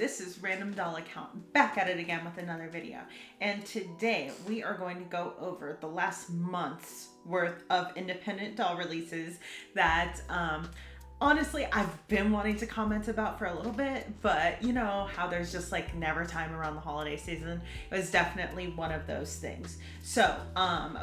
this is Random Doll Account, back at it again with another video. And today we are going to go over the last month's worth of independent doll releases that honestly I've been wanting to comment about for a little bit, but you know how there's just like never time around the holiday season. It was definitely one of those things. So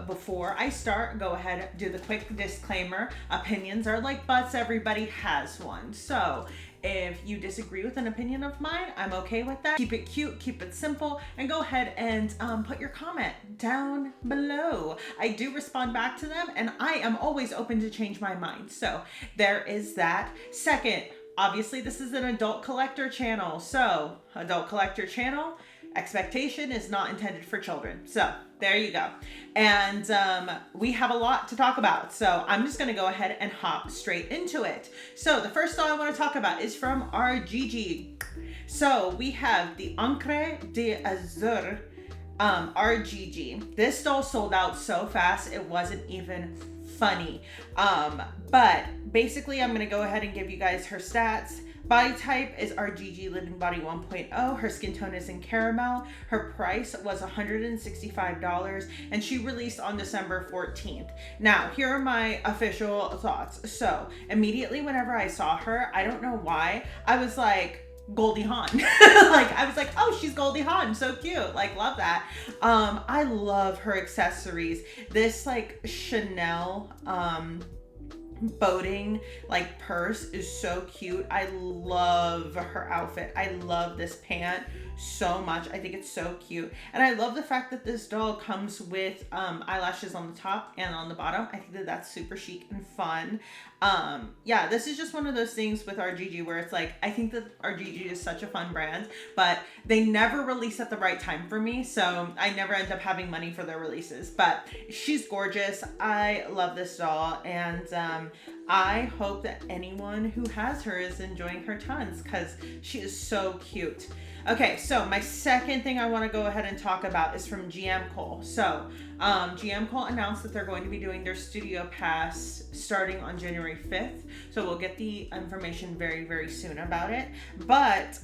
before I start, go ahead, do the quick disclaimer. Opinions are like butts, everybody has one. So if you disagree with an opinion of mine, I'm okay with that. Keep it cute, keep it simple, and go ahead and put your comment down below. I do respond back to them, and I am always open to change my mind. So there is that. Second, obviously this is an adult collector channel. So adult collector channel, expectation is not intended for children. So there you go. And we have a lot to talk about. So I'm just going to go ahead and hop straight into it. So the first doll I want to talk about is from Argigi. So we have the Encre d'Azur Argigi. This doll sold out so fast, it wasn't even funny. But basically I'm going to go ahead and give you guys her stats. Body type is Argigi Living Body 1.0. Her skin tone is in caramel. Her price was $165 and she released on December 14th. Now, here are my official thoughts. So immediately whenever I saw her, I don't know why, I was like, Goldie Hawn. Like, I was like, oh, she's Goldie Hawn. So cute. Like, love that. I love her accessories. This like Chanel, boating like purse is so cute. I love her outfit. I love this pant so much. I think it's so cute, and I love the fact that this doll comes with eyelashes on the top and on the bottom. I think that that's super chic and fun. Yeah, this is just one of those things with Argigi where it's like, I think that Argigi is such a fun brand, but they never release at the right time for me, so I never end up having money for their releases. But she's gorgeous. I love this doll, and I hope that anyone who has her is enjoying her tons because she is so cute. Okay, so my second thing I want to go ahead and talk about is from GMCOLL. So GMCOLL announced that they're going to be doing their studio pass starting on January 5th. So we'll get the information very, very soon about it. But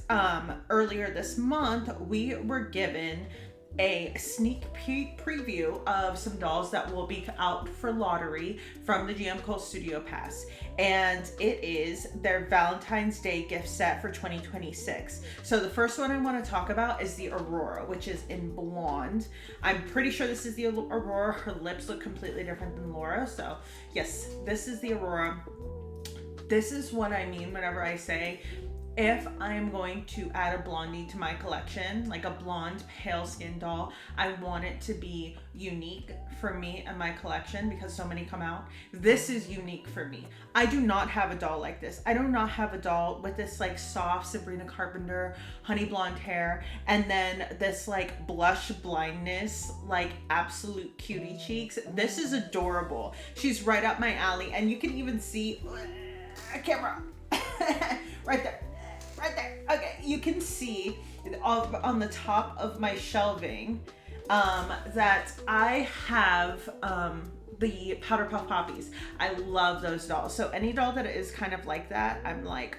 earlier this month, we were given a sneak peek preview of some dolls that will be out for lottery from the GMCOLL Studio Pass, and it is their Valentine's Day gift set for 2026. So the first one I want to talk about is the Aurora, which is in blonde. I'm pretty sure this is the Aurora. Her lips look completely different than Laura, so yes, this is the Aurora. This is what I mean whenever I say, if I'm going to add a blondie to my collection, like a blonde pale skin doll, I want it to be unique for me and my collection because so many come out. This is unique for me. I do not have a doll like this. I do not have a doll with this like soft Sabrina Carpenter honey blonde hair and then this like blush blindness, like absolute cutie cheeks. This is adorable. She's right up my alley, and you can even see camera right there. Right there. Okay, you can see on the top of my shelving that I have the Powder Puff Poppies. I love those dolls. So any doll that is kind of like that, I'm like,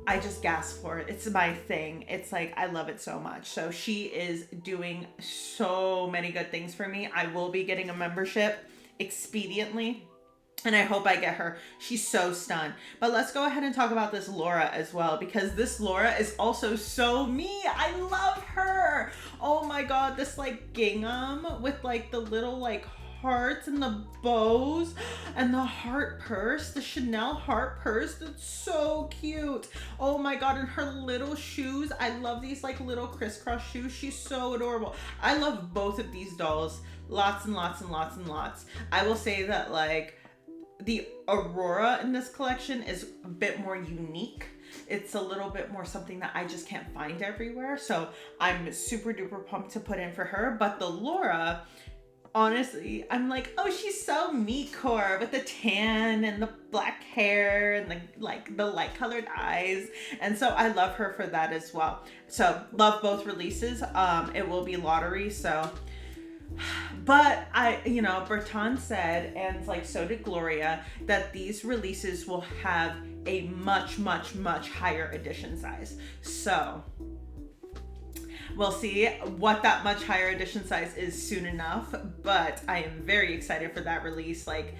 I just gasp for it. It's my thing. It's like, I love it so much. So she is doing so many good things for me. I will be getting a membership expediently, and I hope I get her. She's so stunned. But let's go ahead and talk about this Laura as well, because this Laura is also so me. I love her. Oh my God, this like gingham with like the little like hearts and the bows and the heart purse, the Chanel heart purse. That's so cute. Oh my God, and her little shoes. I love these like little crisscross shoes. She's so adorable. I love both of these dolls. Lots and lots and lots and lots. I will say that like the Aurora in this collection is a bit more unique. It's a little bit more something that I just can't find everywhere. So I'm super duper pumped to put in for her. But the Laura, honestly, I'm like, oh, she's so me core with the tan and the black hair and the light colored eyes. And so I love her for that as well. So love both releases. It will be lottery. So But Bertrand said, and like so did Gloria, that these releases will have a much, much, much higher edition size. So we'll see what that much higher edition size is soon enough. But I am very excited for that release. Like,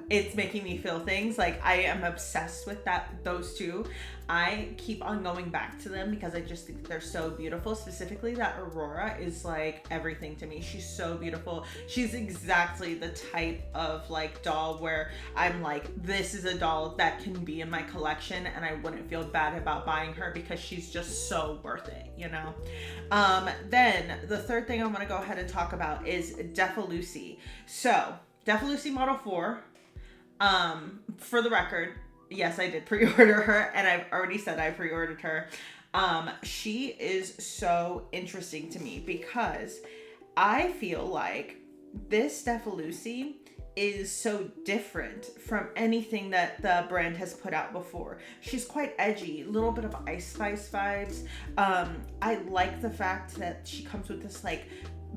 it's making me feel things. Like, I am obsessed with those two. I keep on going back to them because I just think they're so beautiful. Specifically, that Aurora is like everything to me. She's so beautiful. She's exactly the type of like doll where I'm like, this is a doll that can be in my collection and I wouldn't feel bad about buying her because she's just so worth it, you know? Then the third thing I want to go ahead and talk about is DEFA Lucy. So DEFA Lucy Model 4, for the record, yes, I did pre-order her, and I've already said I pre-ordered her. She is so interesting to me because I feel like this DEFA Lucy is so different from anything that the brand has put out before. She's quite edgy, a little bit of Ice Spice vibes. I like the fact that she comes with this like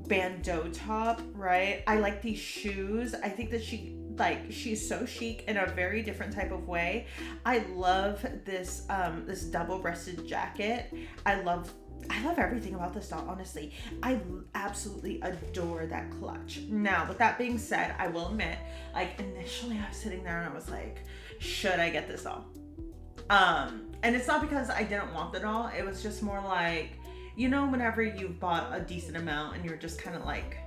bandeau top, right? I like these shoes. I think that she's so chic in a very different type of way. I love this this double-breasted jacket. I love everything about this doll, honestly. I absolutely adore that clutch. Now, with that being said, I will admit, like, initially I was sitting there and I was like, should I get this doll? And it's not because I didn't want the doll. It was just more like, you know, whenever you've bought a decent amount and you're just kind of like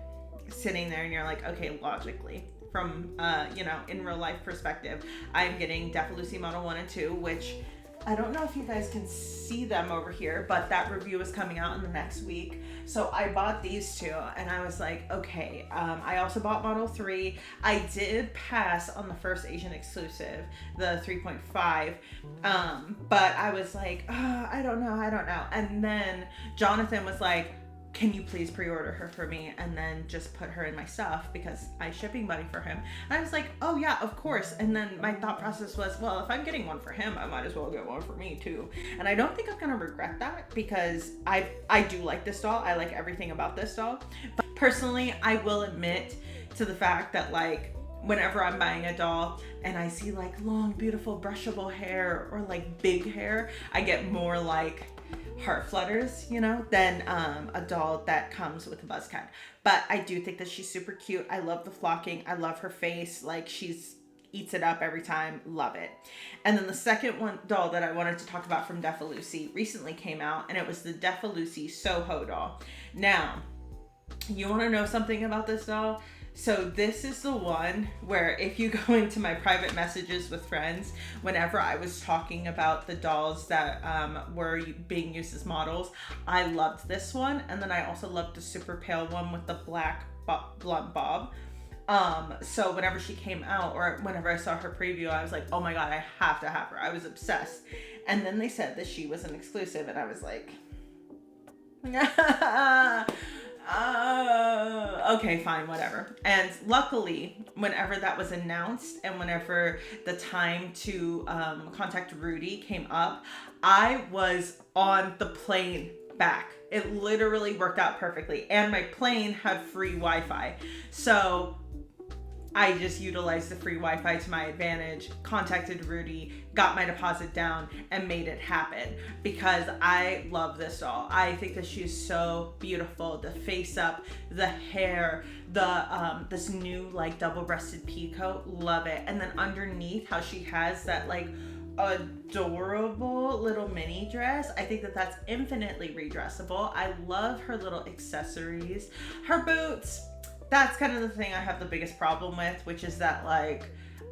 sitting there and you're like, okay, logically, from in real life perspective, I'm getting DEFA Lucy Model 1 and 2, which I don't know if you guys can see them over here, but that review is coming out in the next week. So I bought these two and I was like, okay. I also bought Model 3. I did pass on the first Asian exclusive, the 3.5. But I was like, I don't know. And then Jonathan was like, can you please pre-order her for me and then just put her in my stuff because I shipping buddy for him. And I was like, oh yeah, of course. And then my thought process was, well, if I'm getting one for him, I might as well get one for me too. And I don't think I'm gonna regret that because I do like this doll. I like everything about this doll. But personally, I will admit to the fact that like whenever I'm buying a doll and I see like long, beautiful, brushable hair or like big hair, I get more like heart flutters, you know, than a doll that comes with a buzz cut. But I do think that she's super cute. I love the flocking. I love her face. Like, she's eats it up every time. Love it. And then the second one doll that I wanted to talk about from DEFA Lucy recently came out, and it was the DEFA Lucy Soho doll. Now, you want to know something about this doll? So this is the one where if you go into my private messages with friends, whenever I was talking about the dolls that were being used as models, I loved this one. And then I also loved the super pale one with the black blunt bob. So whenever she came out or whenever I saw her preview, I was like, oh my God, I have to have her. I was obsessed. And then they said that she was an exclusive and I was like, okay, fine, whatever. And luckily, whenever that was announced and whenever the time to contact Rudy came up, I was on the plane back. It literally worked out perfectly. And my plane had free Wi-Fi. So I just utilized the free Wi-Fi to my advantage, contacted Rudy, got my deposit down, and made it happen because I love this doll. I think that she's so beautiful. The face up, the hair, the this new like double-breasted peacoat, love it. And then underneath how she has that like adorable little mini dress. I think that that's infinitely redressable. I love her little accessories, her boots. That's kind of the thing I have the biggest problem with, which is that like,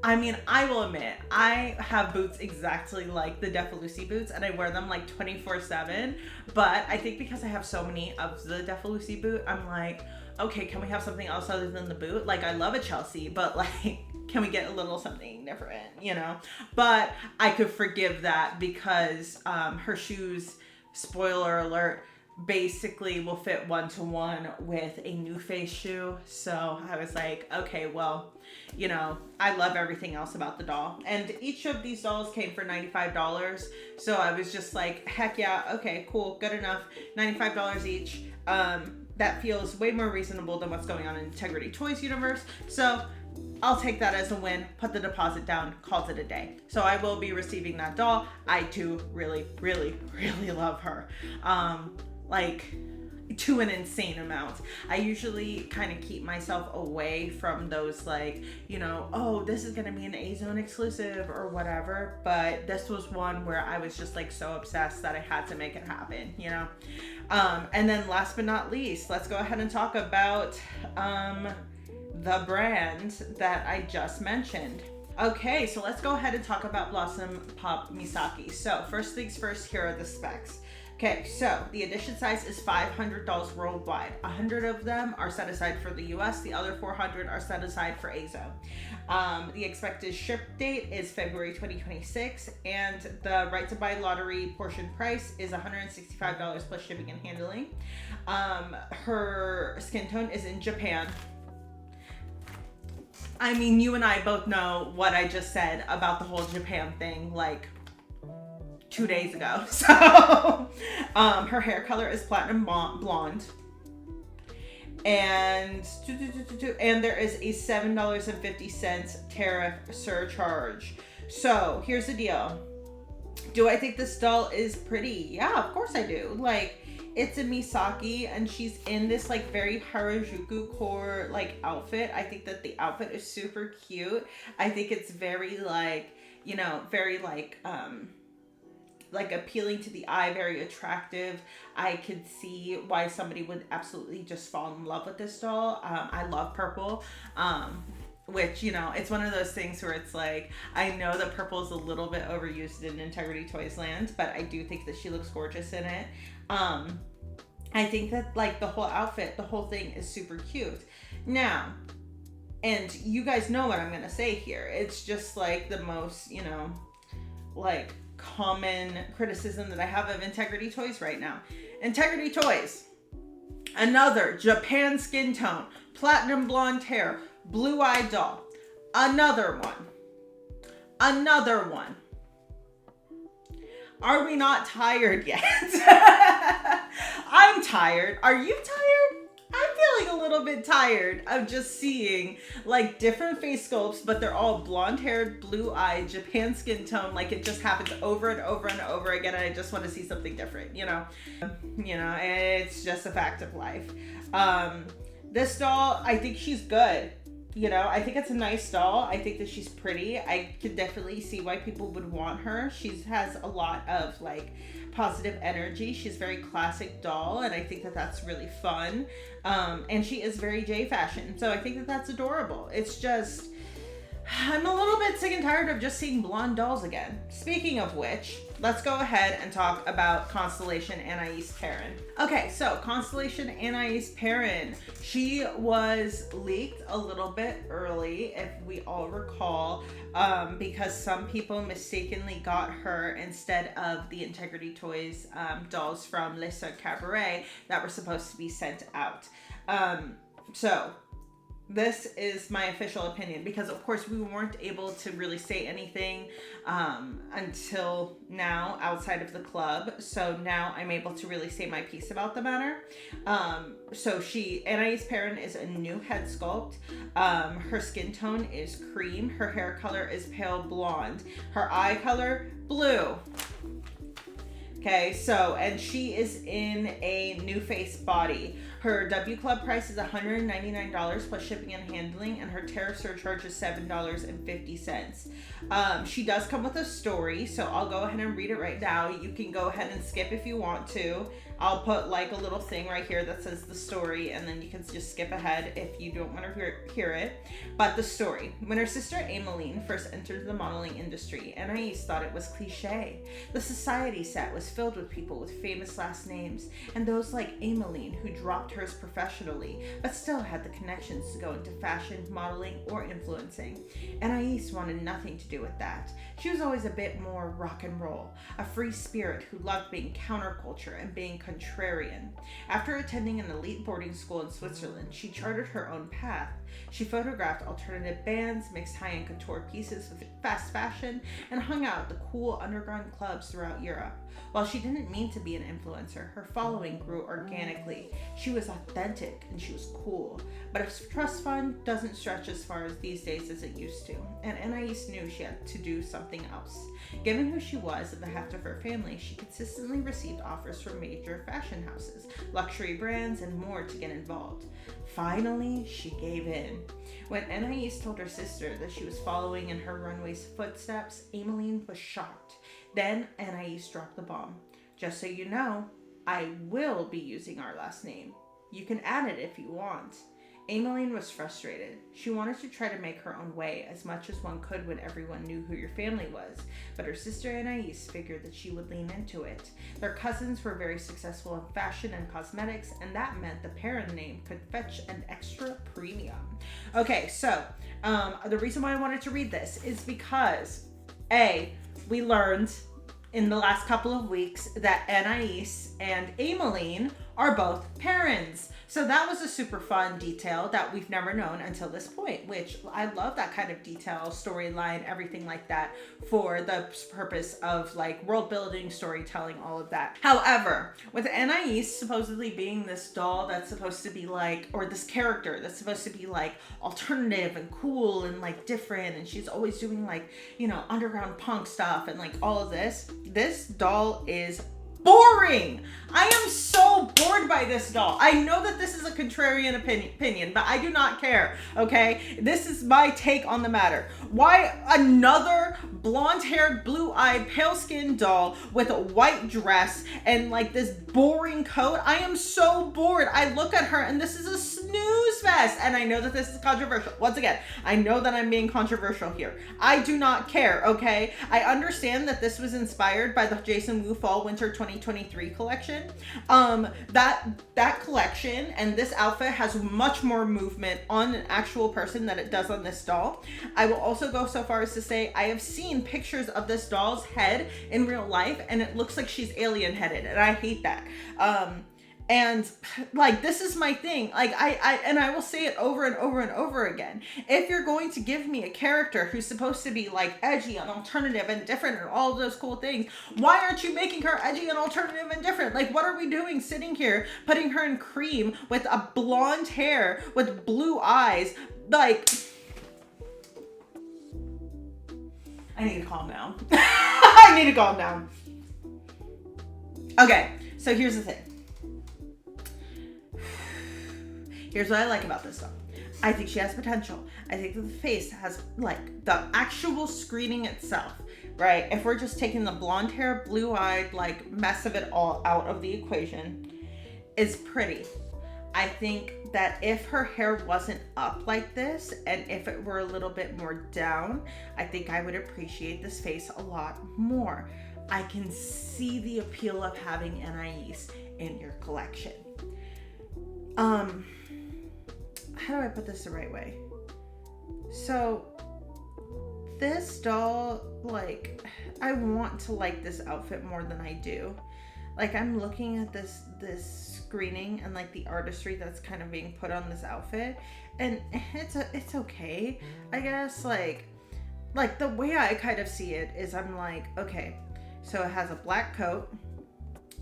I mean, I will admit, I have boots exactly like the DEFA Lucy boots and I wear them like 24/7, but I think because I have so many of the DEFA Lucy boot, I'm like, okay, can we have something else other than the boot? Like, I love a Chelsea, but like, can we get a little something different, you know? But I could forgive that because her shoes, spoiler alert, basically will fit 1-to-1 with a New Face shoe. So I was like, okay, well, you know, I love everything else about the doll. And each of these dolls came for $95. So I was just like, heck yeah, okay, cool, good enough. $95 each. that feels way more reasonable than what's going on in Integrity Toys universe. So I'll take that as a win, put the deposit down, calls it a day. So I will be receiving that doll. I do really, really, really love her. Like, to an insane amount. I usually kind of keep myself away from those, like, you know, oh, this is gonna be an A-Zone exclusive or whatever, but this was one where I was just like so obsessed that I had to make it happen, you know. And then last but not least, let's go ahead and talk about the brand that I just mentioned. Okay, so let's go ahead and talk about Blossom Pop Misaki. So first things first, here are the specs. Okay, so the edition size is 500 dolls worldwide. 100 of them are set aside for the US. The other 400 are set aside for A-Zone. The expected ship date is February 2026, and the right to buy lottery portion price is $165 plus shipping and handling. Her skin tone is in Japan. I mean, you and I both know what I just said about the whole Japan thing, like 2 days ago. So her hair color is platinum blonde, and there is a $7.50 tariff surcharge. So here's the deal. Do I think this doll is pretty? Yeah, of course I do. Like, it's a Misaki, and she's in this like very Harajuku core like outfit. I think that the outfit is super cute. I think it's very like, you know, very like appealing to the eye, very attractive. I could see why somebody would absolutely just fall in love with this doll. I love purple. Which, you know, it's one of those things where it's like, I know that purple is a little bit overused in Integrity Toys land, but I do think that she looks gorgeous in it. I think that like the whole outfit, the whole thing is super cute. Now, and you guys know what I'm gonna say here. It's just like the most, you know, like common criticism that I have of Integrity Toys right now. Integrity Toys, another Japan skin tone, platinum blonde hair, blue-eyed doll. Another one. Are we not tired yet? I'm tired. Are you tired? I'm feeling a little bit tired of just seeing like different face sculpts, but they're all blonde-haired, blue-eyed, Japan skin tone. Like, it just happens over and over and over again, and I just want to see something different, you know? You know, it's just a fact of life. This doll, I think she's good. You know, I think it's a nice doll. I think that she's pretty. I could definitely see why people would want her. She has a lot of like positive energy. She's a very classic doll, and I think that that's really fun. And she is very J fashion, so I think that that's adorable. It's just, I'm a little bit sick and tired of just seeing blonde dolls again. Speaking of which, let's go ahead and talk about Constellation Anais Perrin. Okay, so Constellation Anais Perrin, she was leaked a little bit early, if we all recall, because some people mistakenly got her instead of the Integrity Toys dolls from Les Sœurs Cabaret that were supposed to be sent out. So this is my official opinion, because of course we weren't able to really say anything until now outside of the club. So now I'm able to really say my piece about the matter. So Anais Perrin is a new head sculpt. Her skin tone is cream. Her hair color is pale blonde. Her eye color, blue. Okay, so, and she is in a new face body. Her W Club price is $199 plus shipping and handling, and her tariff surcharge is $7.50. She does come with a story, so I'll go ahead and read it right now. You can go ahead and skip if you want to. I'll put like a little thing right here that says the story, and then you can just skip ahead if you don't want to hear it. But the story. When her sister Aimeline first entered the modeling industry, Anais thought it was cliche. The society set was filled with people with famous last names, and those like Aimeline who dropped hers professionally, but still had the connections to go into fashion, modeling, or influencing. Anais wanted nothing to do with that. She was always a bit more rock and roll, a free spirit who loved being counterculture and being contrarian. After attending an elite boarding school in Switzerland, she charted her own path. She photographed alternative bands, mixed high-end couture pieces with fast fashion, and hung out at the cool underground clubs throughout Europe. While she didn't mean to be an influencer, her following grew organically. She was was authentic and she was cool. But a trust fund doesn't stretch as far as these days as it used to, and Anais knew she had to do something else. Given who she was and the heft of her family, she consistently received offers from major fashion houses, luxury brands, and more to get involved. Finally, she gave in. When Anais told her sister that she was following in her runway's footsteps, Emmeline was shocked. Then Anais dropped the bomb. Just so you know, I will be using our last name. You can add it if you want. Emmeline was frustrated. She wanted to try to make her own way as much as one could when everyone knew who your family was, but her sister Anais figured that she would lean into it. Their cousins were very successful in fashion and cosmetics, and that meant the parent name could fetch an extra premium. Okay, so the reason why I wanted to read this is because we learned in the last couple of weeks that Anais and Emmeline are both parents. So that was a super fun detail that we've never known until this point, which I love that kind of detail, storyline, everything like that for the purpose of like world building, storytelling, all of that. However, with Anais supposedly being this doll that's supposed to be like, or this character that's supposed to be like alternative and cool and like different, and she's always doing like, you know, underground punk stuff and like all of this doll is boring. I am so bored by this doll. I know that this is a contrarian opinion, but I do not care, okay? This is my take on the matter. Why another blonde-haired, blue-eyed, pale-skinned doll with a white dress and like this boring coat? I am so bored. I look at her and this is a snooze fest. And I know that this is controversial. Once again, I know that I'm being controversial here. I do not care, okay? I understand that this was inspired by the Jason Wu Fall Winter 2023 collection. That collection and this outfit has much more movement on an actual person than it does on this doll. I will also go so far as to say I have seen pictures of this doll's head in real life and it looks like she's alien headed, and I hate that. And like, this is my thing. Like I will say it over and over and over again. If you're going to give me a character who's supposed to be like edgy and alternative and different and all of those cool things, why aren't you making her edgy and alternative and different? Like, what are we doing sitting here putting her in cream with a blonde hair with blue eyes? Like, I need to calm down. I need to calm down. Okay, so here's the thing. Here's what I like about this doll. I think she has potential. I think that the face has, like, the actual screening itself, right? If we're just taking the blonde hair, blue-eyed, like, mess of it all out of the equation, is pretty. I think that if her hair wasn't up like this, and if it were a little bit more down, I think I would appreciate this face a lot more. I can see the appeal of having Anais in your collection. How do I put this the right way? So this doll, like, I want to like this outfit more than I do. Like, I'm looking at this screening and like the artistry that's kind of being put on this outfit, and it's okay, I guess. Like the way I kind of see it is, I'm like, okay, so it has a black coat.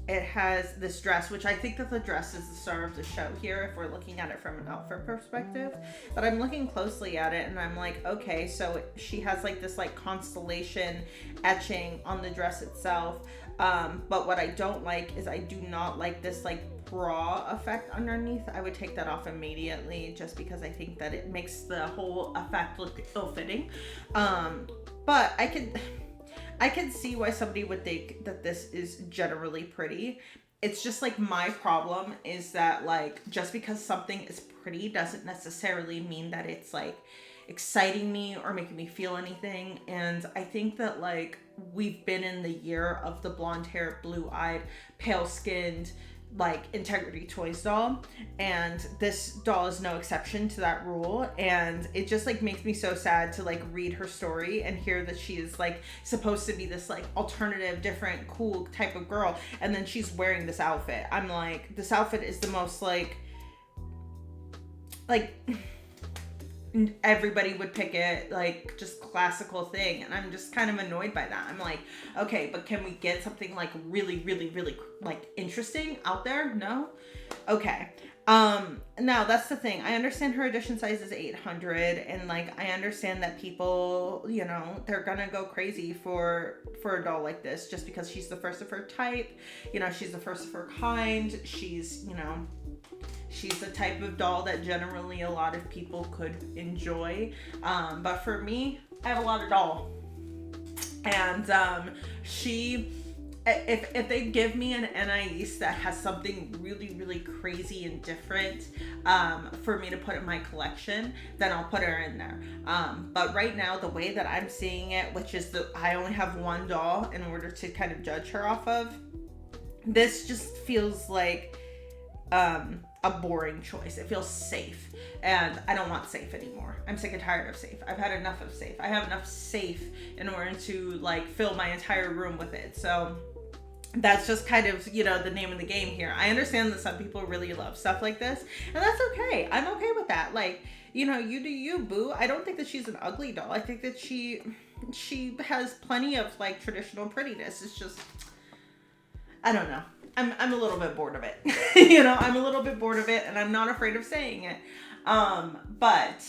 It has this dress, which I think that the dress is the star of the show here if we're looking at it from an outfit perspective. But I'm looking closely at it and I'm like, okay, so she has like this like constellation etching on the dress itself. But what I don't like is I do not like this like bra effect underneath. I would take that off immediately just because I think that it makes the whole effect look ill-fitting. But I can see why somebody would think that this is generally pretty. It's just like, my problem is that like, just because something is pretty doesn't necessarily mean that it's like exciting me or making me feel anything. And I think that like, we've been in the year of the blonde hair, blue-eyed, pale-skinned, like Integrity Toys doll, and this doll is no exception to that rule. And it just like makes me so sad to like read her story and hear that she is like supposed to be this like alternative, different, cool type of girl, and then she's wearing this outfit. I'm like, this outfit is the most like everybody would pick it, like just classical thing, and I'm just kind of annoyed by that. I'm like, okay, but can we get something like really, really, really like interesting out there? No? Okay. Now that's the thing. I understand her edition size is 800, and like I understand that people, you know, they're gonna go crazy for a doll like this just because she's the first of her type. You know, she's the first of her kind. She's, you know, she's the type of doll that generally a lot of people could enjoy. But for me, I have a lot of doll. And if they give me an NIES that has something really, really crazy and different for me to put in my collection, then I'll put her in there. But right now, the way that I'm seeing it, which is I only have one doll in order to kind of judge her off of, this just feels like a boring choice. It feels safe, and I don't want safe anymore. I'm sick and tired of safe. I've had enough of safe. I have enough safe in order to like fill my entire room with it. So that's just kind of, you know, the name of the game here. I understand that some people really love stuff like this, and that's okay. I'm okay with that. Like, you know, you do you, boo. I don't think that she's an ugly doll. I think that she has plenty of like traditional prettiness. It's just, I don't know. I'm a little bit bored of it. You know, I'm a little bit bored of it, and I'm not afraid of saying it. But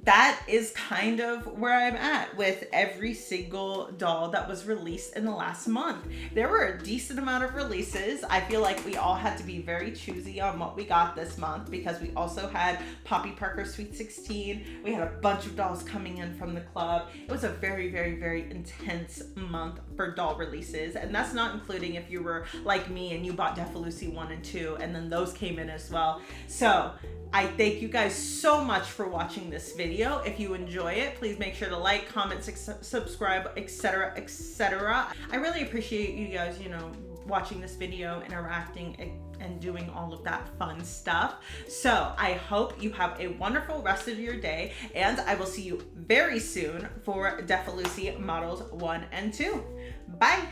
that is kind of where I'm at with every single doll that was released in the last month. There were a decent amount of releases. I feel like we all had to be very choosy on what we got this month because we also had Poppy Parker Sweet 16. We had a bunch of dolls coming in from the club. It was a very, very, very intense month for doll releases. And that's not including if you were like me and you bought DEFA Lucy 1 and 2, and then those came in as well. So I thank you guys so much for watching this video. If you enjoy it, please make sure to like, comment, subscribe, etc., etc. I really appreciate you guys, you know, watching this video, interacting, and doing all of that fun stuff. So I hope you have a wonderful rest of your day, and I will see you very soon for DEFA Lucy models 1 and 2. Bye.